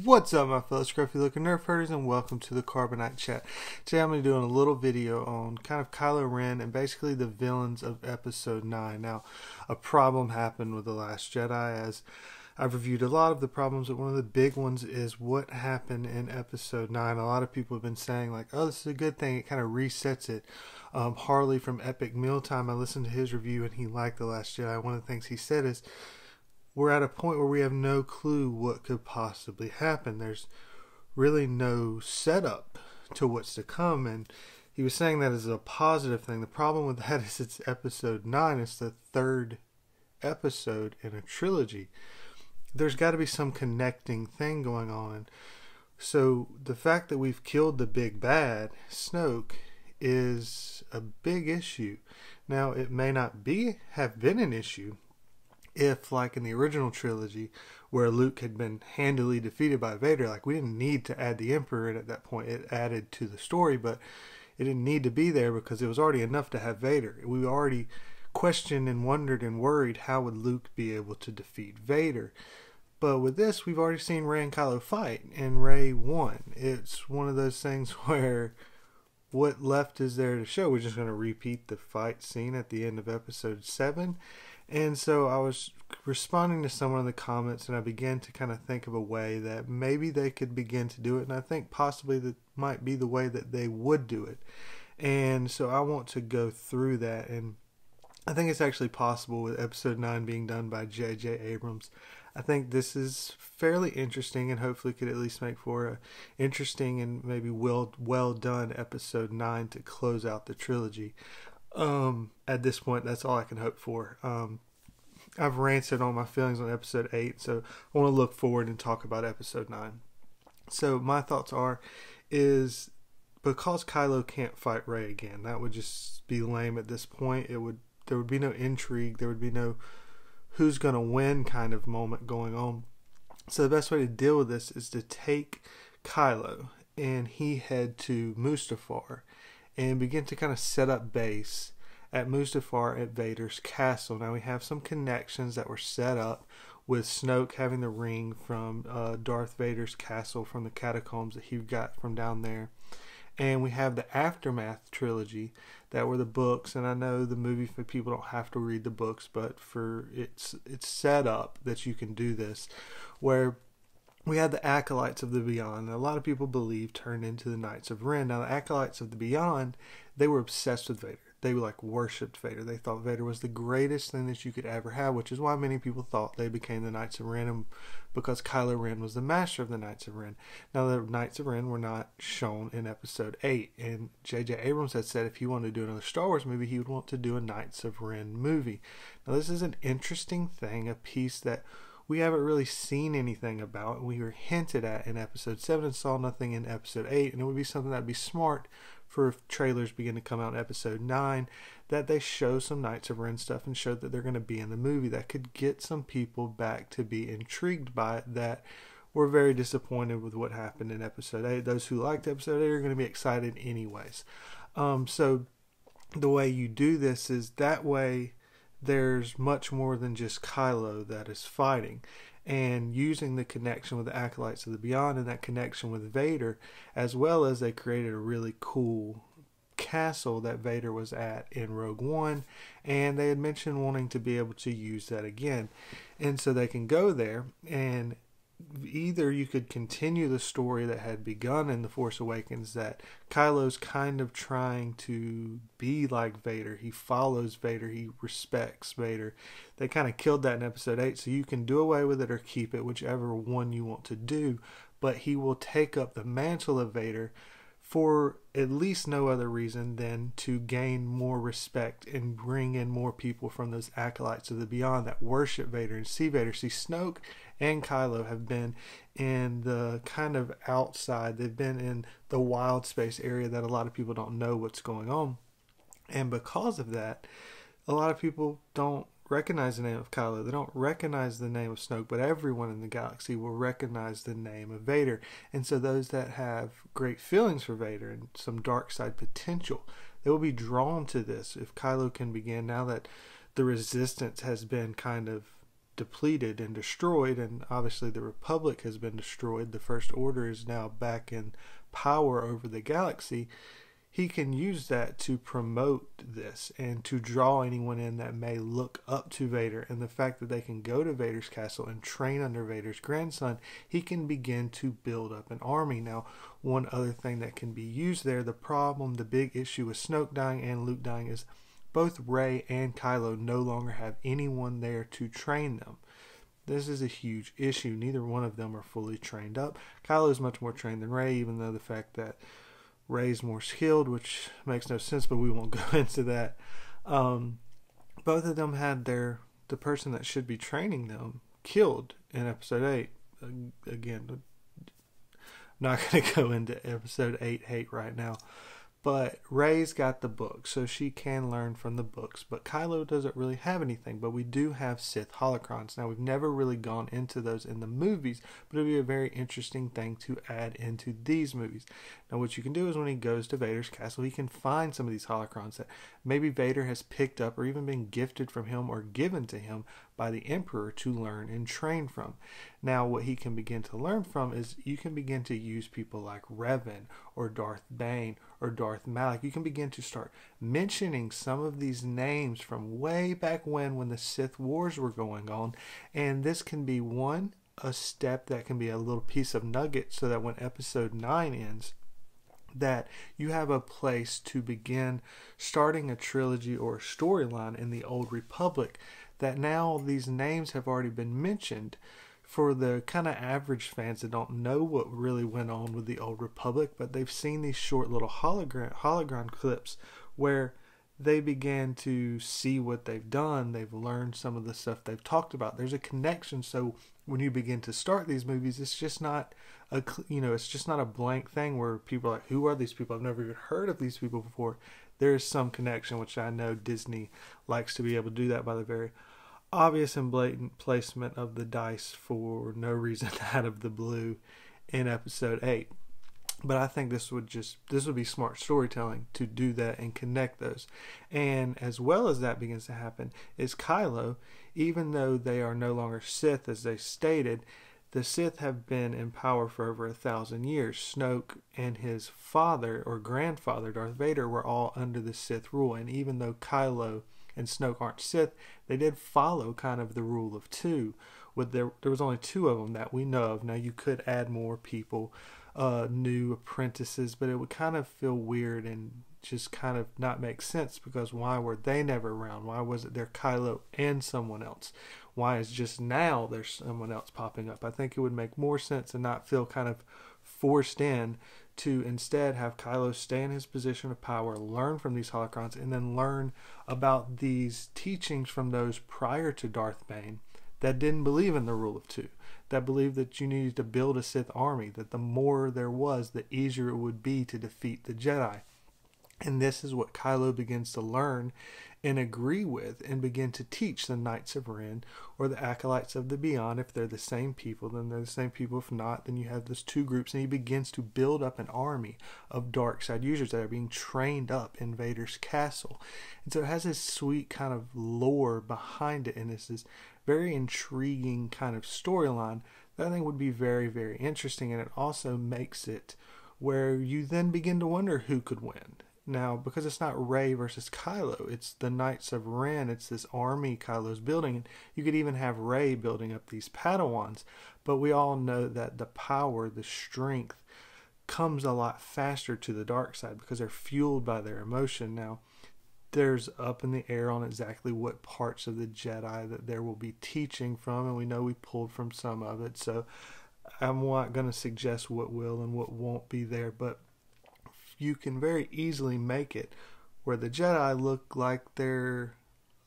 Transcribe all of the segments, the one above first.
What's up, my fellow scruffy looking nerf herders, and welcome to the Carbonite Chat. Today I'm going to be doing a little video on kind of Kylo Ren and basically the villains of episode 9. Now, a problem happened with The Last Jedi, as I've reviewed a lot of the problems, but one of the big ones is what happened in episode 9. A lot of people have been saying like, oh, this is a good thing, it kind of resets it. Harley from Epic Mealtime, I listened to his review and he liked The Last Jedi. One of the things he said is, we're at a point where we have no clue what could possibly happen. There's really no setup to what's to come, and he was saying that as a positive thing. The problem with that is it's episode 9. It's the third episode in a trilogy. There's got to be some connecting thing going on. So the fact that we've killed the big bad, Snoke, is a big issue. Now, it may not have been an issue if, like in the original trilogy, where Luke had been handily defeated by Vader, like we didn't need to add the Emperor in at that point. It added to the story, but it didn't need to be there because it was already enough to have Vader. We already questioned and wondered and worried how would Luke be able to defeat Vader. But with this, we've already seen Rey and Kylo fight, and Rey won. It's one of those things where what left is there to show? We're just going to repeat the fight scene at the end of episode 7. And so I was responding to someone in the comments, and I began to kind of think of a way that maybe they could begin to do it. And I think possibly that might be the way that they would do it. And so I want to go through that. And I think it's actually possible with episode 9 being done by J.J. Abrams. I think this is fairly interesting and hopefully could at least make for a interesting and maybe well done episode 9 to close out the trilogy. At this point, that's all I can hope for. I've ranted on my feelings on episode 8, so I want to look forward and talk about episode 9. So my thoughts is because Kylo can't fight Rey again, that would just be lame at this point. There would be no intrigue, there would be no who's going to win kind of moment going on. So the best way to deal with this is to take Kylo and he head to Mustafar and begin to kind of set up base at Mustafar at Vader's castle. Now we have some connections that were set up with Snoke having the ring from Darth Vader's castle from the catacombs that he got from down there. And we have the Aftermath trilogy that were the books, and I know the movie for people don't have to read the books, but for it's set up that you can do this, where we had the Acolytes of the Beyond, and a lot of people believe turned into the Knights of Ren. Now the Acolytes of the Beyond, they were obsessed with Vader. They like worshipped Vader. They thought Vader was the greatest thing that you could ever have, which is why many people thought they became the Knights of Ren, because Kylo Ren was the master of the Knights of Ren. Now the Knights of Ren were not shown in episode 8, and J.J. Abrams had said if he wanted to do another Star Wars movie, he would want to do a Knights of Ren movie. Now this is an interesting thing, a piece that we haven't really seen anything about. We were hinted at in episode 7 and saw nothing in episode 8, and it would be something that would be smart for if trailers begin to come out in episode 9, that they show some Knights of Ren stuff and show that they're going to be in the movie. That could get some people back to be intrigued by it that were very disappointed with what happened in episode 8. Those who liked episode 8 are going to be excited anyways. So the way you do this is that way there's much more than just Kylo that is fighting, and using the connection with the Acolytes of the Beyond and that connection with Vader, as well as they created a really cool castle that Vader was at in Rogue One, and they had mentioned wanting to be able to use that again, and so they can go there, and either you could continue the story that had begun in The Force Awakens, that Kylo's kind of trying to be like Vader. He follows Vader. He respects Vader. They kind of killed that in episode 8, so you can do away with it or keep it, whichever one you want to do. But he will take up the mantle of Vader for at least no other reason than to gain more respect and bring in more people from those Acolytes of the Beyond that worship Vader and see Vader. See, Snoke and Kylo have been in the kind of outside. They've been in the wild space area that a lot of people don't know what's going on. And because of that, a lot of people don't recognize the name of Kylo. They don't recognize the name of Snoke, but everyone in the galaxy will recognize the name of Vader. And so those that have great feelings for Vader and some dark side potential, they will be drawn to this if Kylo can begin, now that the resistance has been kind of depleted and destroyed, and obviously the Republic has been destroyed. The First Order is now back in power over the galaxy. He can use that to promote this and to draw anyone in that may look up to Vader. And the fact that they can go to Vader's castle and train under Vader's grandson, he can begin to build up an army. Now, one other thing that can be used there, the big issue with Snoke dying and Luke dying is both Rey and Kylo no longer have anyone there to train them. This is a huge issue. Neither one of them are fully trained up. Kylo is much more trained than Rey, even though the fact that Rey's more skilled, which makes no sense, but we won't go into that. Both of them had the person that should be training them killed in episode 8. Again, I'm not going to go into episode 8 hate right now. But Rey's got the book, so she can learn from the books. But Kylo doesn't really have anything. But we do have Sith holocrons. Now, we've never really gone into those in the movies, but it'll be a very interesting thing to add into these movies. Now, what you can do is when he goes to Vader's castle, he can find some of these holocrons that maybe Vader has picked up or even been gifted from him or given to him by the Emperor to learn and train from. Now, what he can begin to learn from is you can begin to use people like Revan or Darth Bane or Darth Malak. You can begin to start mentioning some of these names from way back when the Sith Wars were going on. And this can be a step that can be a little piece of nugget so that when episode 9 ends, that you have a place to begin starting a trilogy or a storyline in the Old Republic, that now these names have already been mentioned. For the kind of average fans that don't know what really went on with the Old Republic, but they've seen these short little hologram clips where they began to see what they've done. They've learned some of the stuff they've talked about. There's a connection. So when you begin to start these movies, it's just not it's just not a blank thing where people are like, who are these people? I've never even heard of these people before. There is some connection, which I know Disney likes to be able to do that by the very obvious and blatant placement of the dice for no reason out of the blue in episode 8. But I think this would be smart storytelling to do that and connect those. And as well as that begins to happen is Kylo, even though they are no longer Sith as they stated, the Sith have been in power for over 1,000 years. Snoke and his father or grandfather, Darth Vader, were all under the Sith rule. And even though Kylo and Snoke aren't Sith, they did follow kind of the rule of two. There was only 2 of them that we know of. Now, you could add more people, new apprentices, but it would kind of feel weird and just kind of not make sense, because why were they never around? Why was it there Kylo and someone else? Why is just now there's someone else popping up? I think it would make more sense and not feel kind of forced in to instead have Kylo stay in his position of power, learn from these holocrons, and then learn about these teachings from those prior to Darth Bane that didn't believe in the rule of two, that believed that you needed to build a Sith army, that the more there was, the easier it would be to defeat the Jedi. And this is what Kylo begins to learn and agree with and begin to teach the Knights of Ren or the Acolytes of the Beyond. If they're the same people, then they're the same people. If not, then you have those 2 groups, and he begins to build up an army of dark side users that are being trained up in Vader's castle. And so it has this sweet kind of lore behind it, and it's this very intriguing kind of storyline that I think would be very, very interesting. And it also makes it where you then begin to wonder who could win. Now, because it's not Rey versus Kylo, it's the Knights of Ren, it's this army Kylo's building. And you could even have Rey building up these Padawans, but we all know that the power, the strength, comes a lot faster to the dark side because they're fueled by their emotion. Now, there's up in the air on exactly what parts of the Jedi that there will be teaching from, and we know we pulled from some of it, so I'm not going to suggest what will and what won't be there, but you can very easily make it where the Jedi look like they're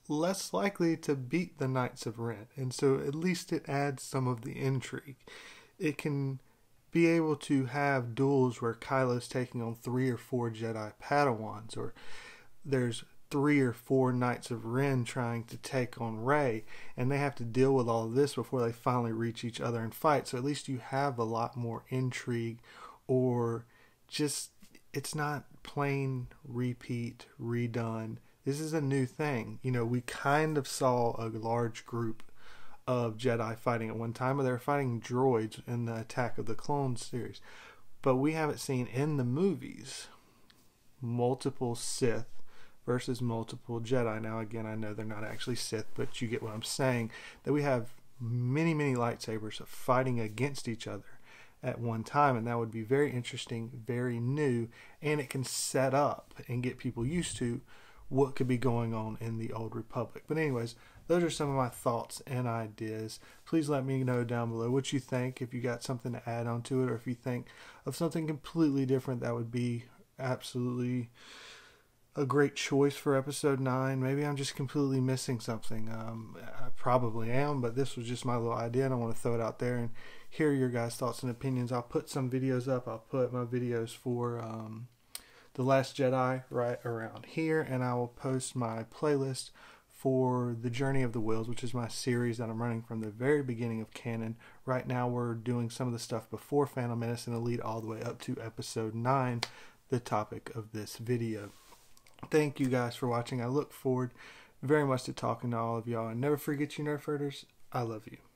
less likely to beat the Knights of Ren. And so at least it adds some of the intrigue. It can be able to have duels where Kylo's taking on 3 or 4 Jedi Padawans, or there's 3 or 4 Knights of Ren trying to take on Rey, and they have to deal with all of this before they finally reach each other and fight. So at least you have a lot more intrigue, or just it's not plain repeat, redone. This is a new thing. We kind of saw a large group of Jedi fighting at one time, or they were fighting droids in the Attack of the Clones series. But we haven't seen in the movies multiple Sith versus multiple Jedi. Now, again, I know they're not actually Sith, but you get what I'm saying, that we have many, many lightsabers fighting against each other at one time, and that would be very interesting, very new, and it can set up and get people used to what could be going on in the Old Republic. But anyways, those are some of my thoughts and ideas. Please let me know down below what you think, if you got something to add on to it, or if you think of something completely different that would be absolutely a great choice for episode 9. Maybe I'm just completely missing something. I probably am, but this was just my little idea, and I want to throw it out there and hear your guys' thoughts and opinions. I'll put some videos up. I'll put my videos for The Last Jedi right around here, and I will post my playlist for The Journey of the Wills, which is my series that I'm running from the very beginning of canon. Right now we're doing some of the stuff before Phantom Menace, and it'll lead all the way up to episode 9, the topic of this video. Thank you guys for watching. I look forward very much to talking to all of y'all, and never forget, you Nerf herders, I love you.